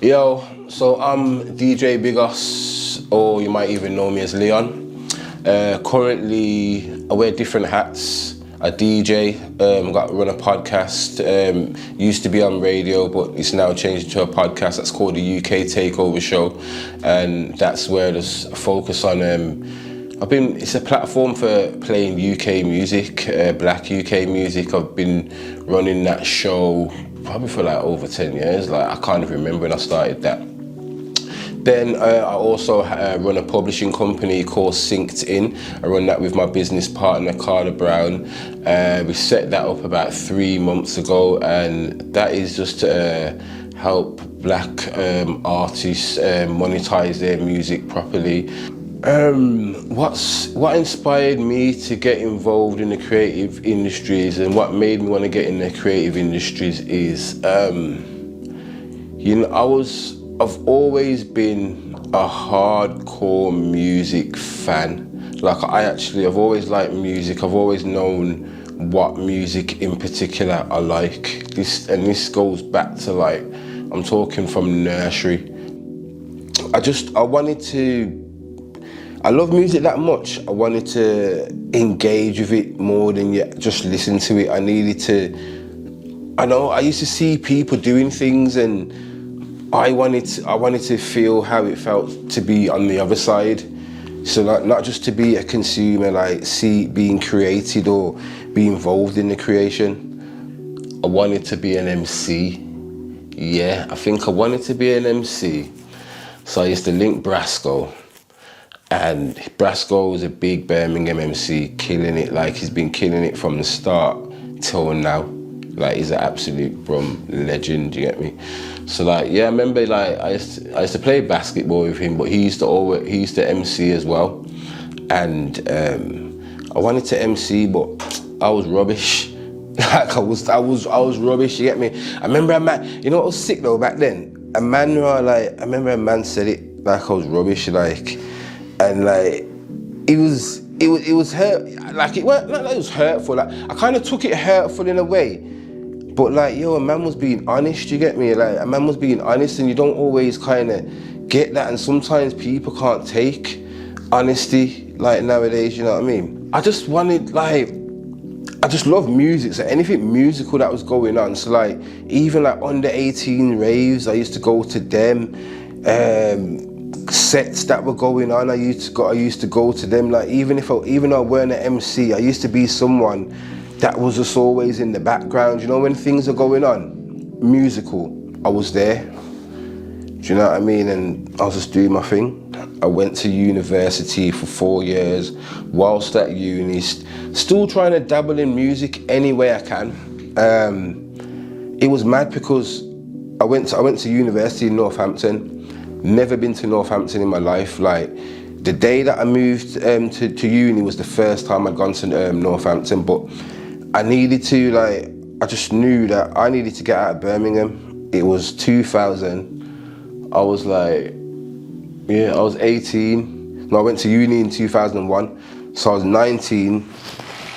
Yo, so I'm DJ Biggos, or you might even know me as Leon. Currently, I wear different hats. I DJ, run a podcast, used to be on radio, but it's now changed to a podcast that's called the UK Takeover Show, and that's where there's a focus on, it's a platform for playing UK music, black UK music. I've been running that show probably for like over 10 years, like I can't even remember when I started that. Then I also run a publishing company called Synced In. I run that with my business partner, Carla Brown. We set that up about 3 months ago, and that is just to help black artists monetize their music properly. What inspired me to get involved in the creative industries and what made me want to get in the creative industries is, I've always been a hardcore music fan. Like I've always liked music. I've always known what music in particular I like. This goes back to like, I'm talking from nursery. I love music that much. I wanted to engage with it more than just listen to it. I used to see people doing things, and I wanted to feel how it felt to be on the other side. So not just to be a consumer, like see being created or be involved in the creation. I wanted to be an MC. Yeah, I think I wanted to be an MC. So I used to link Brasco. And Brasco was a big Birmingham MC, killing it. Like he's been killing it from the start till now. Like he's an absolute legend, you get me? So like, yeah, I remember like I used to play basketball with him, but he used to MC as well. And I wanted to MC, but I was rubbish. Like I was rubbish, you get me? I remember a man, you know what was sick though back then? I remember a man said it like I was rubbish, like, and like it was hurt, like it weren't like it was hurtful. Like I kind of took it hurtful in a way, but like a man was being honest. You get me? Like a man was being honest, and you don't always kind of get that. And sometimes people can't take honesty like nowadays. You know what I mean? I just love music. So anything musical that was going on. So like even like under 18 raves, I used to go to them. Sets that were going on, I used to go to them. Like even though I weren't an MC, I used to be someone that was just always in the background. You know, when things are going on, musical, I was there. Do you know what I mean? And I was just doing my thing. I went to university for 4 years. Whilst at uni, still trying to dabble in music any way I can. It was mad because I went to university in Northampton. Never been to Northampton in my life. Like the day that I moved to uni was the first time I'd gone to Northampton, but I just knew that I needed to get out of Birmingham. It was 2000. I was 18. No, I went to uni in 2001. So I was 19.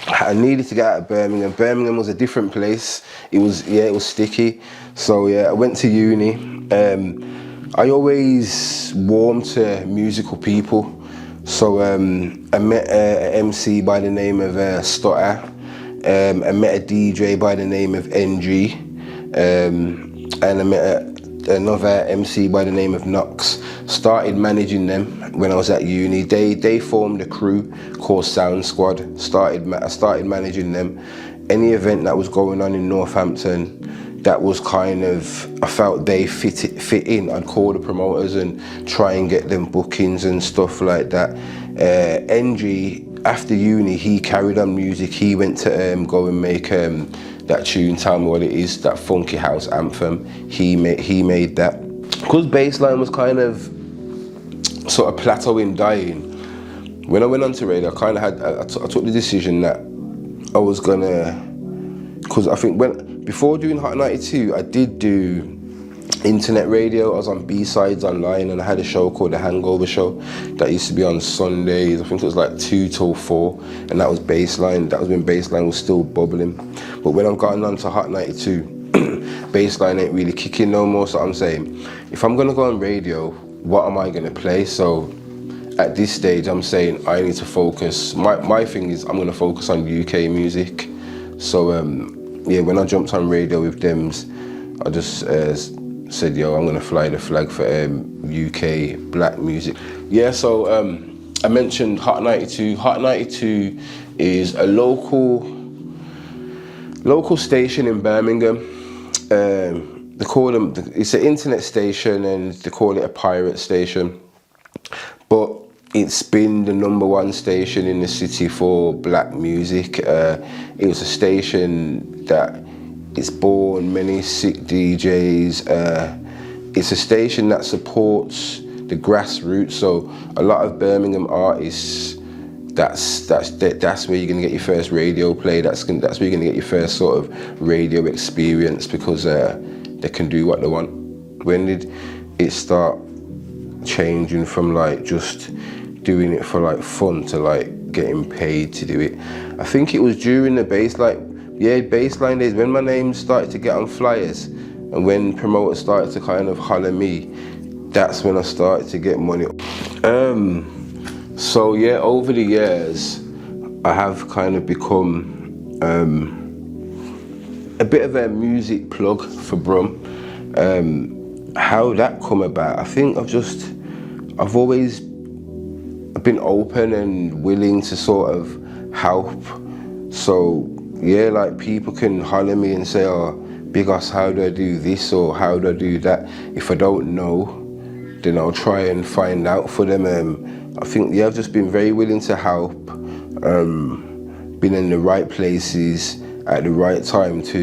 I needed to get out of Birmingham. Birmingham was a different place. It was sticky. So yeah, I went to uni. I always warm to musical people. So I met an MC by the name of Stutter. I met a DJ by the name of NG. And I met another MC by the name of Knox. Started managing them when I was at uni. They formed a crew called Sound Squad. I started managing them. Any event that was going on in Northampton that was kind of, I felt they fit in, I'd call the promoters and try and get them bookings and stuff like that. NG, after uni, he carried on music. He went to go and make that tune, Tell Me What It Is, that funky house anthem. He made that. Because bassline was kind of sort of plateauing, dying. When I went on to radio, I took the decision that I was gonna, because I think before doing Hot 92, I did do internet radio. I was on B-sides online, and I had a show called The Hangover Show that used to be on Sundays. I think it was like 2 till 4, and that was bassline. That was when bassline was still bubbling. But when I've gotten on to Hot 92, bass line ain't really kicking no more. So I'm saying, if I'm gonna go on radio, what am I gonna play? So at this stage, I'm saying I need to focus. My thing is I'm gonna focus on UK music. So yeah, when I jumped on radio with Dems, I just said, yo, I'm gonna fly the flag for UK black music. Yeah, so I mentioned Hot 92. Hot 92 is a local station in Birmingham. They call them, it's an internet station and they call it a pirate station. But it's been the #1 station in the city for black music. It was a station that it's born many sick DJs. It's a station that supports the grassroots. So a lot of Birmingham artists, that's where you're gonna get your first radio play. That's where you're gonna get your first sort of radio experience, because they can do what they want. When did it start changing from like just doing it for like fun to like getting paid to do it? I think it was during the baseline days, when my name started to get on flyers and when promoters started to kind of holler me, that's when I started to get money. So yeah, over the years I have kind of become a bit of a music plug for Brum. How that come about, I think I've always been open and willing to sort of help. So yeah, like people can holler me and say, oh, Biggos, how do I do this or how do I do that? If I don't know, then I'll try and find out for them. I think, yeah, I've just been very willing to help, been in the right places at the right time to,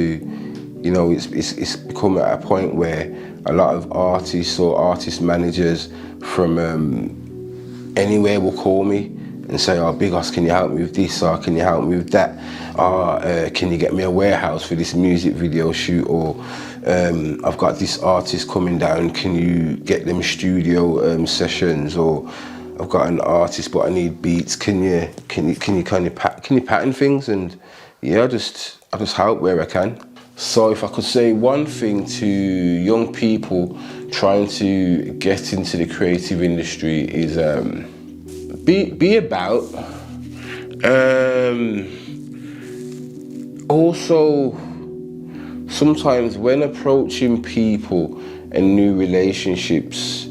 you know, it's become at a point where a lot of artists or artist managers from anywhere will call me and say, oh, Biggos, can you help me with this, or can you help me with that? Can you get me a warehouse for this music video shoot? Or I've got this artist coming down, can you get them studio sessions? Or I've got an artist but I need beats, can you pattern things? And yeah, I just help where I can. So if I could say one thing to young people trying to get into the creative industry is be about. Also, sometimes when approaching people and new relationships,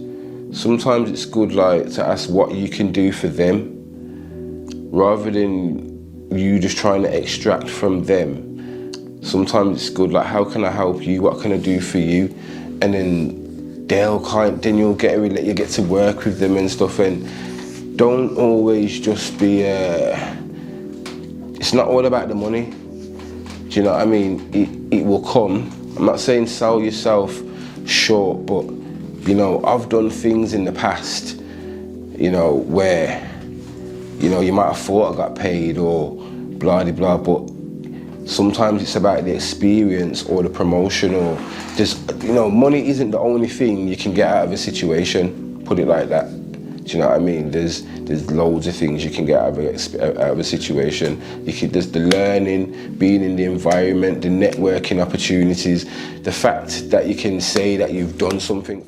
sometimes it's good like to ask what you can do for them, rather than you just trying to extract from them. Sometimes it's good like, how can I help you? What can I do for you? And then you'll get to work with them and stuff. And don't always just be. It's not all about the money. Do you know what I mean? It will come. I'm not saying sell yourself short, but you know, I've done things in the past, you know, where, you know, you might have thought I got paid or blah blah, but sometimes it's about the experience or the promotion, or just, you know, money isn't the only thing you can get out of a situation, put it like that. Do you know what I mean? There's loads of things you can get out of a situation. There's the learning, being in the environment, the networking opportunities, the fact that you can say that you've done something.